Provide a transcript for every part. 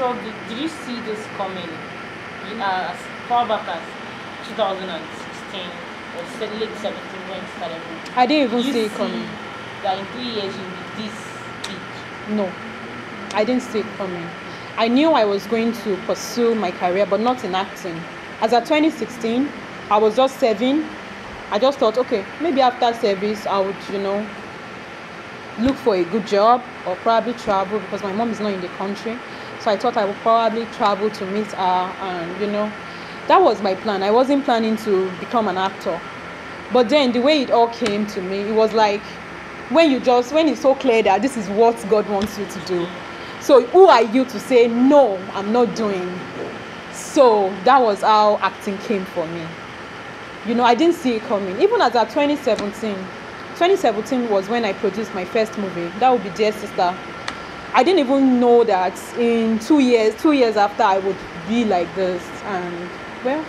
So did you see this coming as far back as 2016 or late 17 when it started? I didn't even Did see you it coming. that in 3 years you'll be this big? No, I didn't see it coming. I knew I was going to pursue my career, but not in acting. As at 2016, I was just serving. I just thought, okay, maybe after service, I would, look for a good job or probably travel because my mom is not in the country. So I thought I would probably travel to meet her and, that was my plan. I wasn't planning to become an actor. But then the way it all came to me, it was like when it's so clear that this is what God wants you to do. So who are you to say, no, I'm not doing? So that was how acting came for me. I didn't see it coming. Even as at 2017 was when I produced my first movie. That would be Dear Sister. I didn't even know that in 2 years after I would be like this. And, well,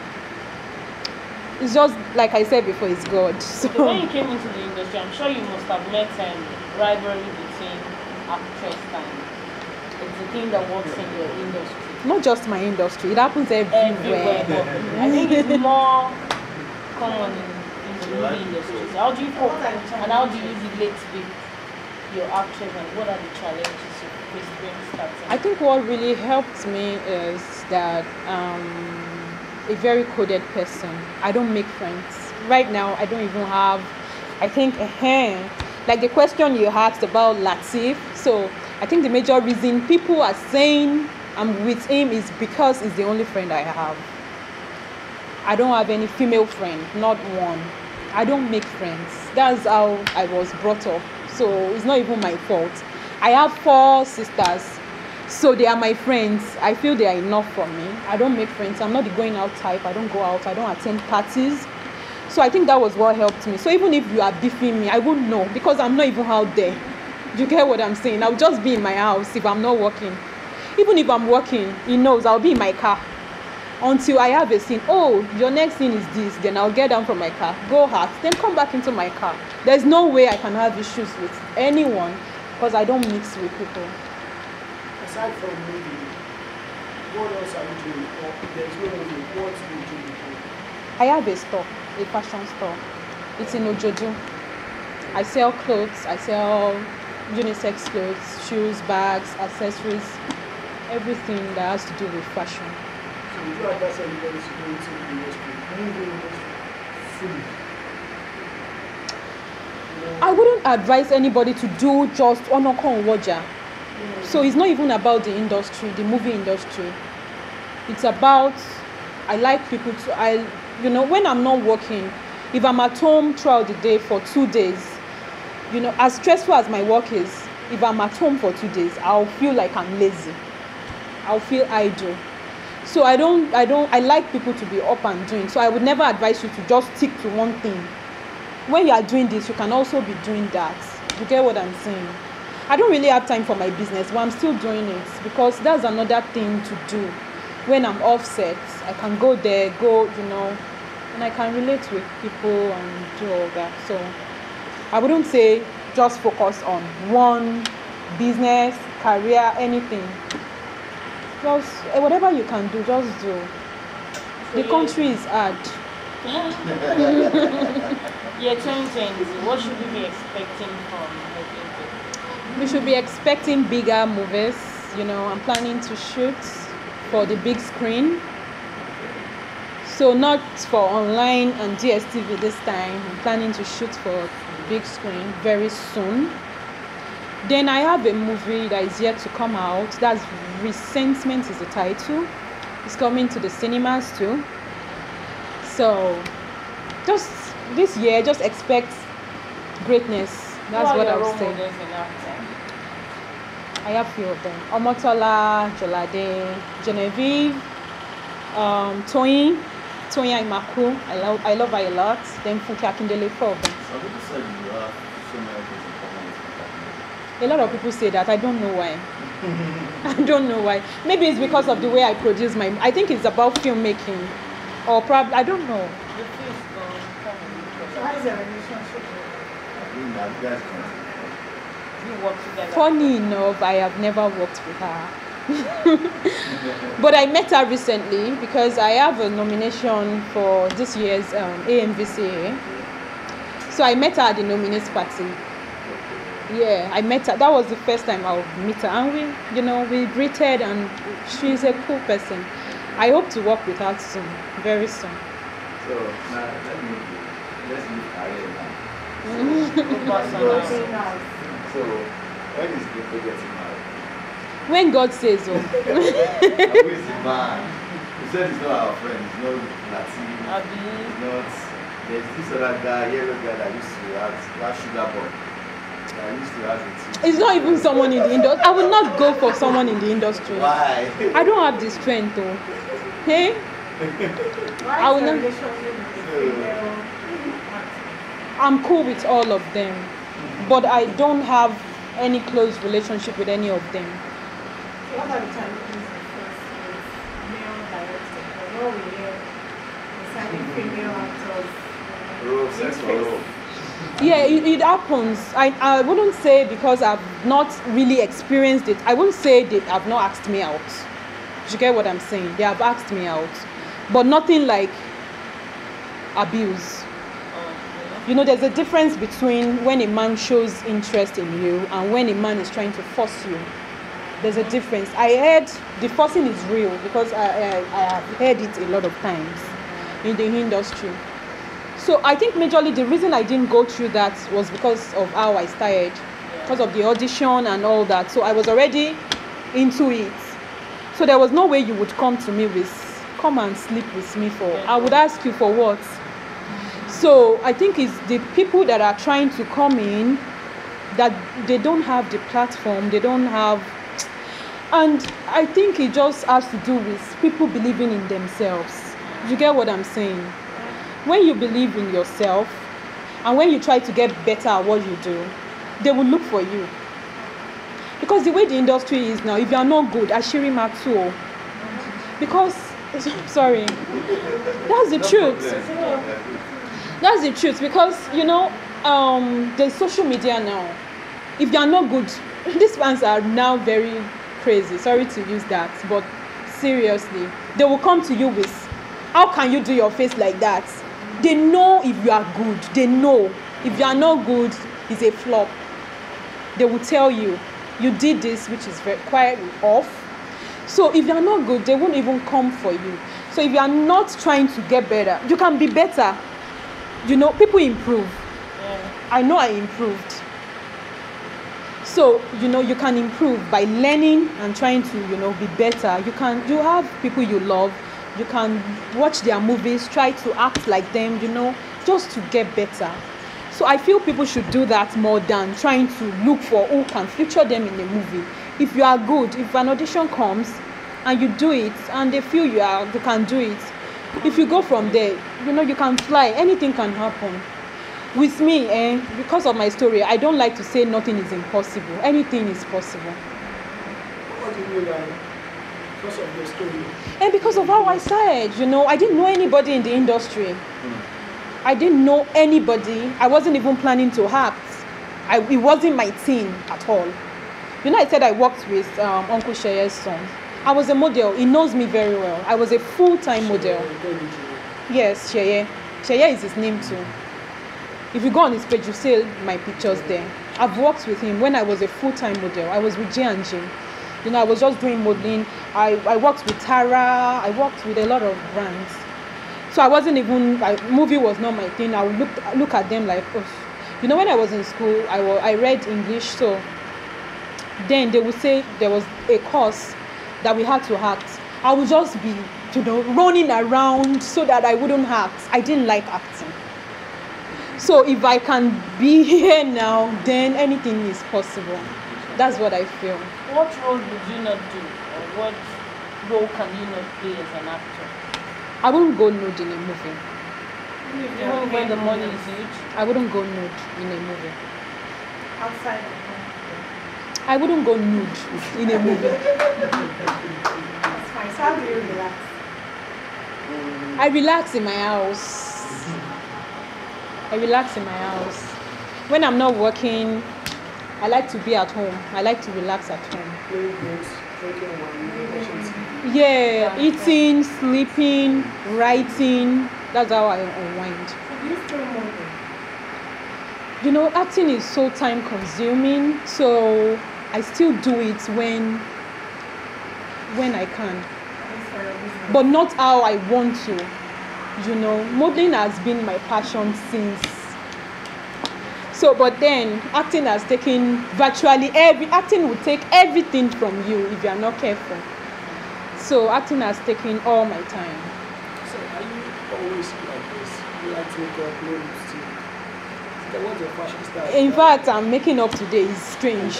it's just, like I said before, it's God. So when you came into the industry, I'm sure you must have met rivalry between actress and it's the thing that works in your industry. Not just my industry, it happens everywhere. I think it's more common in the movie industry. So how do you cope and how do you relate with your actress and what are the challenges you face when starting? I think what really helped me is that a very coded person. I don't make friends. Right now, I don't even have, I think, like the question you asked about Latif. So I think the major reason people are saying I'm with him is because he's the only friend I have. I don't have any female friend, not one. I don't make friends. That's how I was brought up. So it's not even my fault. I have 4 sisters, so they are my friends. I feel they are enough for me. I don't make friends. I'm not the going out type. I don't go out. I don't attend parties. So I think that was what helped me. So even if you are beefing me, I wouldn't know because I'm not even out there. You get what I'm saying? I'll just be in my house if I'm not working. Even if I'm working, he knows I'll be in my car until I have a scene. Oh, your next scene is this. Then I'll get down from my car, go out, then come back into my car. There's no way I can have issues with anyone because I don't mix with people. Aside from movie, what else are you doing? Or if there's no movie, what do you do? I have a store, a fashion store. It's in Ojojo. I sell clothes. I sell unisex clothes, shoes, bags, accessories, everything that has to do with fashion. So would you advise anybody to go into the industry, movie industry, fully? I wouldn't advise anybody to do just onoko waja. So it's not even about the industry, the movie industry. It's about, I like people to, when I'm not working, if I'm at home throughout the day for 2 days, as stressful as my work is, if I'm at home for 2 days, I'll feel like I'm lazy. I'll feel idle. So I like people to be up and doing. So I would never advise you to just stick to one thing. When you are doing this, you can also be doing that. You get what I'm saying? I don't really have time for my business, but I'm still doing it because that's another thing to do. When I'm offset, I can go there, and I can relate with people and do all that. So I wouldn't say just focus on one business, career, anything. Just whatever you can do, just do. The country is hard. Yeah, 2020. What should we be expecting from the We should be expecting bigger movies. I'm planning to shoot for the big screen. So not for online and DSTV this time. I'm planning to shoot for the big screen very soon. Then I have a movie that is yet to come out. That's Resentment is the title. It's coming to the cinemas too. So just this year, just expect greatness. That's what I would say. I have few of them. Omotola, Jolade, Genevieve, Toyin Imaku. I love her a lot. Then Funke Akindele, 4 of them. So people said you have so many things in common with Funke Akindele. A lot of people say that. I don't know why. I don't know why. Maybe it's because of the way I produce my. I think it's about filmmaking, or probably I don't know. So how is your relationship? You guys can. You work together? Funny enough, I have never worked with her. But I met her recently because I have a nomination for this year's AMVCA. So I met her at the nominees party. Yeah, I met her. That was the first time I'll meet her, and we greeted, and she's a cool person. I hope to work with her soon, very soon. So now let's leave career now. So when is people getting married? When God says so. Who is the man? You said he's not our friend, he's not Latin, he's not. There's this other guy, yellow guy that used to have that sugar boy. That used to have it. It's not even someone in the industry. I will not go for someone in the industry. Why? I don't have the strength though. Hey? I will not. I'm cool with all of them, but I don't have any close relationship with any of them. What are the challenges with male directors? What we hear concerning female actors? Role, sex for role. Yeah, it happens. I wouldn't say because I've not really experienced it. I wouldn't say they have not asked me out. You get what I'm saying? They have asked me out, but nothing like abuse. There's a difference between when a man shows interest in you and when a man is trying to force you. There's a difference. I heard the forcing is real because I have heard it a lot of times in the industry. So I think majorly the reason I didn't go through that was because of how I started, because of the audition and all that. So I was already into it. So there was no way you would come to me with, come and sleep with me for. I would ask you for what? So I think it's the people that are trying to come in that they don't have the platform, they don't have, and I think it just has to do with people believing in themselves. You get what I'm saying? When you believe in yourself and when you try to get better at what you do, they will look for you. Because the way the industry is now, if you are not good, Ashiri Matsuo. Because, sorry, that's the truth. That's the truth. Because, there's social media now. If you are not good, these fans are now very crazy. Sorry to use that, but seriously, they will come to you with, how can you do your face like that? They know if you are good. They know. If you are not good, it's a flop. They will tell you, you did this, which is very quite off. So if you are not good, they won't even come for you. So if you are not trying to get better, you can be better. People improve. Yeah. I know I improved. So, you can improve by learning and trying to, be better. You have people you love. You can watch their movies, try to act like them, just to get better. So I feel people should do that more than trying to look for who can feature them in a movie. If you are good, if an audition comes and you do it and they feel you can do it, if you go from there, you can fly. Anything can happen. With me, because of my story, I don't like to say nothing is impossible. Anything is possible. What do you mean by because of your story? And because of how I started, I didn't know anybody in the industry. I didn't know anybody. I wasn't even planning to act. It wasn't my thing at all. I said I worked with Uncle Sheye's son. I was a model. He knows me very well. I was a full-time model. Yes, Sheye. Sheye is his name too. If you go on his page, you see my pictures there. I've worked with him when I was a full-time model. I was with J&J. I was just doing modeling. I worked with Tara. I worked with a lot of brands. So I wasn't even, movie was not my thing. I would look at them like, oh. When I was in school, I read English. So then they would say there was a course that we had to act. I would just be, running around so that I wouldn't act. I didn't like acting. So if I can be here now, then anything is possible. That's what I feel. What role would you not do? Or what role can you not play as an actor? I wouldn't go nude in a movie. Even when the money is huge? I wouldn't go nude in a movie. Outside of home? I wouldn't go nude in a movie. That's fine. So how do you relax? I relax in my house. I relax in my house. When I'm not working, I like to be at home. I like to relax at home. Playing games, drinking wine, watching TV. Yeah, eating, sleeping, writing. That's how I unwind. So do you still model? You know, acting is so time consuming, so I still do it when I can, This for your business? but not how I want to. You know, modeling has been my passion since. So, but then acting has taken virtually acting will take everything from you if you are not careful. So acting has taken all my time. So are you always like this? You like to make up, no lipstick? What's your fashion style? In fact, I'm making up today is strange.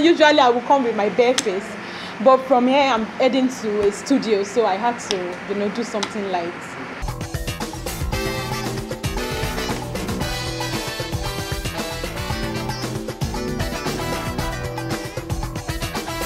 Usually I will come with my bare face, but from here I'm heading to a studio, so I had to, do something light.